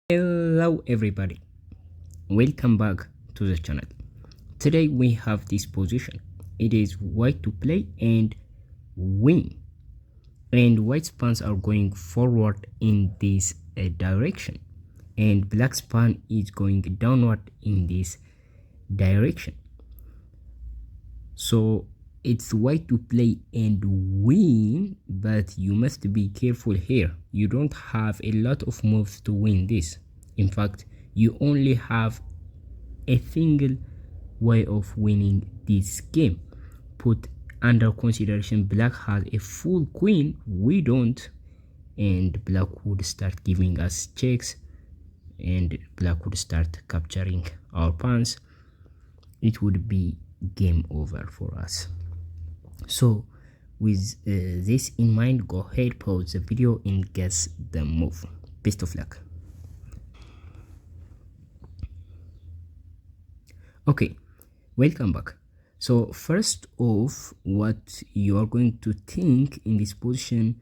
Hello everybody, welcome back to the channel. Today we have this position. It is white to play and win, and white's pawns are going forward in this direction, and black's pawn is going downward in this direction. So it's white to play and win, but you must be careful here. You don't have a lot of moves to win this. In fact, you only have a single way of winning this game. Put under consideration black has a full queen, we don't, and black would start giving us checks, and black would start capturing our pawns. It would be game over for us. So with this in mind, go ahead, pause the video and guess the move. Best of luck. Okay, welcome back. So first off, what you are going to think in this position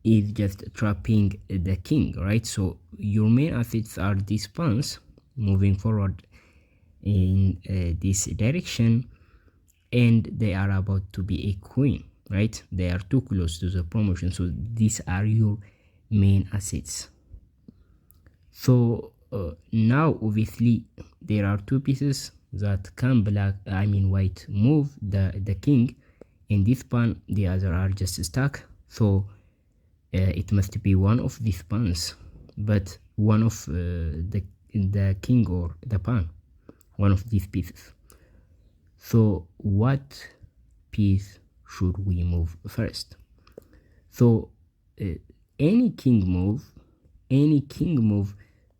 is just trapping the king, right? So your main assets are these pawns moving forward in this direction, and they are about to be a queen, right? They are too close to the promotion, so these are your main assets. So now obviously there are two pieces that can white move the king, and this pawn, the other are just stuck, so it must be one of these pawns, but one of the king or the pawn, one of these pieces. So what piece should we move first? So any king move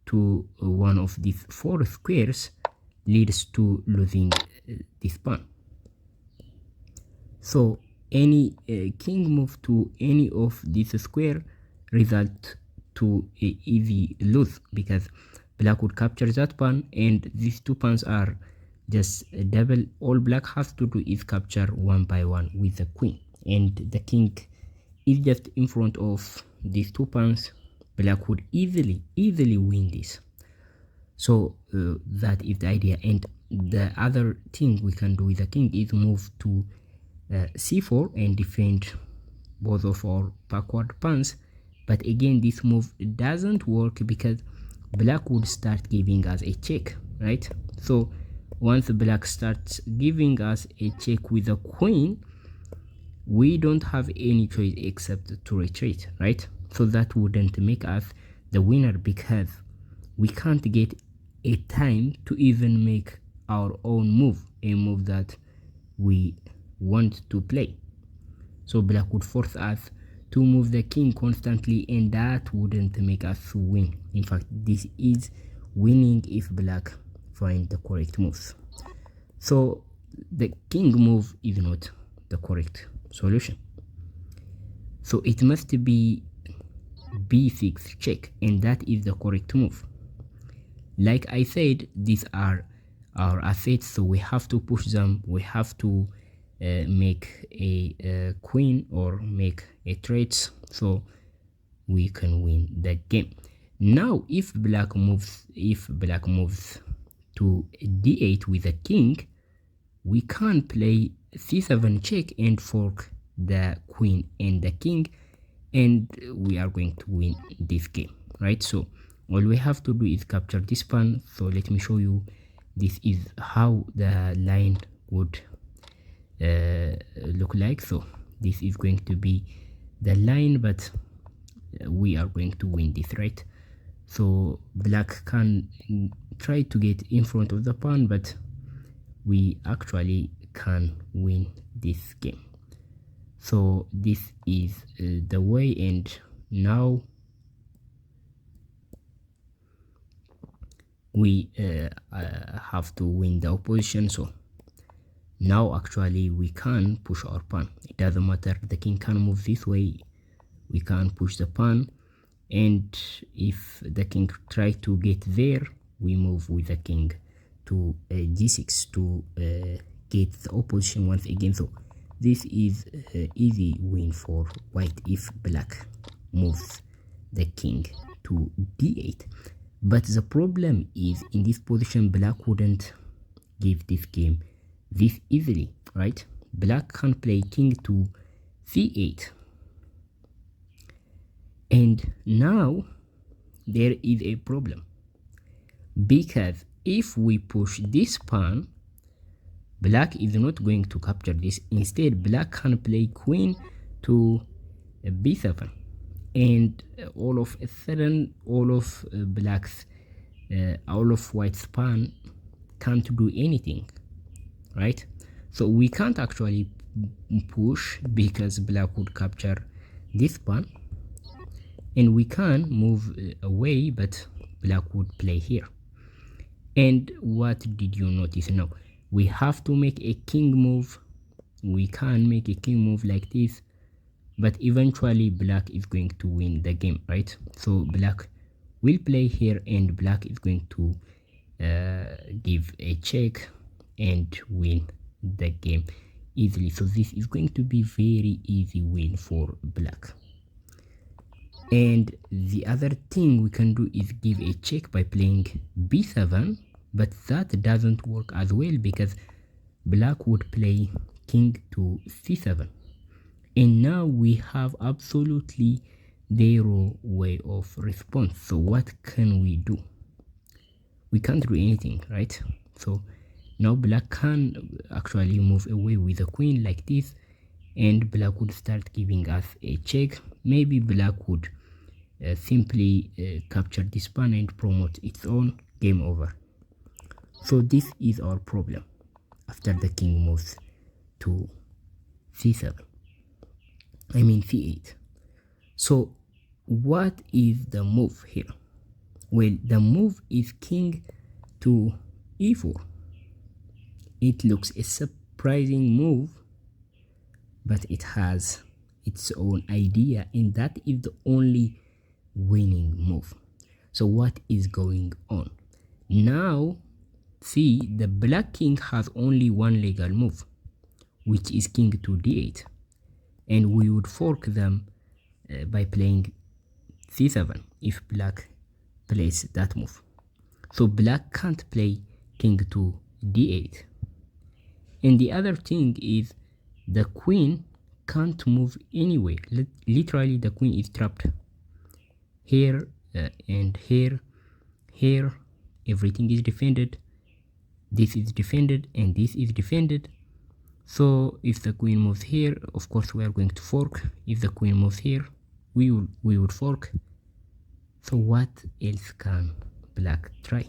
to one of these four squares leads to losing this pawn. So any king move to any of these square result to a easy lose, because black would capture that pawn, and these two pawns are just double. All black has to do is capture one by one with the queen, and the king is just in front of these two pawns. Black would easily win this. So that is the idea. And the other thing we can do with the king is move to c4 and defend both of our backward pawns. But again, this move doesn't work because black would start giving us a check, right? So once black starts giving us a check with a queen, we don't have any choice except to retreat, right? So that wouldn't make us the winner, because we can't get a time to even make our own move, a move that we want to play. So black would force us to move the king constantly, and that wouldn't make us win. In fact, this is winning if black find the correct moves. So the king move is not the correct solution. So it must be b6 check, and that is the correct move. Like I said, these are our assets, so we have to push them. We have to make a queen or make a trade so we can win the game. Now if black moves to d8 with a king, we can play c7 check and fork the queen and the king, and we are going to win this game, right? So all we have to do is capture this pawn. So let me show you. This is how the line would look like. So this is going to be the line, but we are going to win this, right? So black can try to get in front of the pawn, but we actually can win this game. So this is the way, and now we have to win the opposition. So now actually we can push our pawn. It doesn't matter, the king can move this way, we can push the pawn, and if the king try to get there, we move with the king to g6 to get the opposition once again. So this is easy win for white if black moves the king to d8. But the problem is, in this position, black wouldn't give this game this easily, right? Black can play king to c8. And now there is a problem, because if we push this pawn, black is not going to capture this. Instead, black can play queen to b7, and all of a sudden all of white's pawn can't do anything, right? So we can't actually push because black would capture this pawn, and we can move away, but black would play here. And what did you notice? Now we have to make a king move. We can make a king move like this, but eventually black is going to win the game, right? So black will play here, and black is going to give a check and win the game easily. So this is going to be very easy win for black. And the other thing we can do is give a check by playing b7, but that doesn't work as well because black would play king to c7. And now we have absolutely zero way of response. So what can we do? We can't do anything, right? So now black can actually move away with the queen like this, and black would start giving us a check. Maybe black would simply capture this pawn and promote its own. Game over. So this is our problem after the king moves to c7. I mean c8. So what is the move here? Well, the move is king to e4. It looks a surprising move, but it has its own idea, and that is the only winning move. So what is going on? Now, see, the black king has only one legal move, which is king to d8. And we would fork them by playing c7 if black plays that move. So black can't play king to d8. And the other thing is the queen can't move anywhere. Literally, the queen is trapped here and here. Here, everything is defended. This is defended and this is defended. So if the queen moves here, of course we are going to fork. If the queen moves here, we would fork. So what else can black try?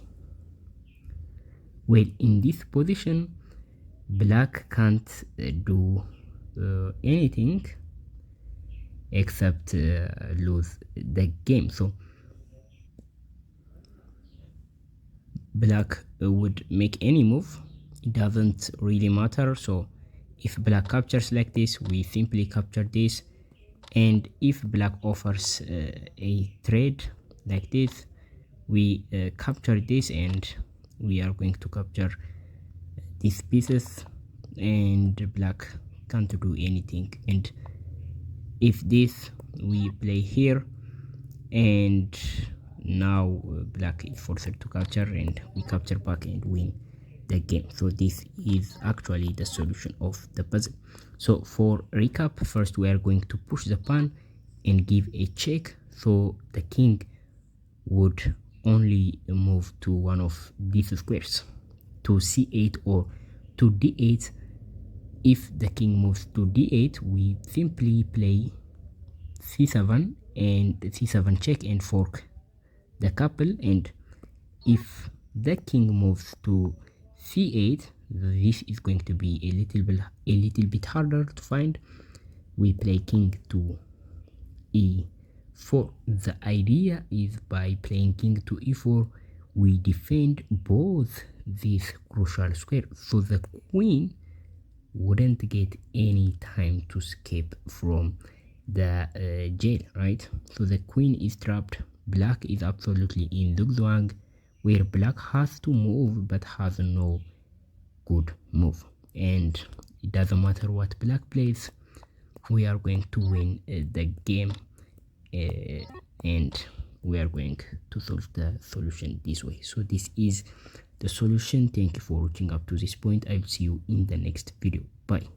Well, in this position, black can't do anything except lose the game. So black would make any move. It doesn't really matter. So if black captures like this, we simply capture this. And if black offers a trade like this, we capture this, and we are going to capture these pieces, and black can't do anything. And if this, we play here, and now black is forced to capture, and we capture back and win the game. So this is actually the solution of the puzzle. So for recap, first we are going to push the pawn and give a check, so the king would only move to one of these squares, to c8 or to d8. If the king moves to d8, we simply play c7 and c7 check and fork the couple. And if the king moves to c8, this is going to be a little bit harder to find. We play king to e4. The idea is by playing king to e4, we defend both these crucial squares, so the queen wouldn't get any time to escape from the jail, right? So the queen is trapped. Black is absolutely in zugzwang, where black has to move but has no good move, and it doesn't matter what black plays, we are going to win the game. And we are going to solve the solution this way. So this is the solution. Thank you for watching up to this point. I will see you in the next video. Bye.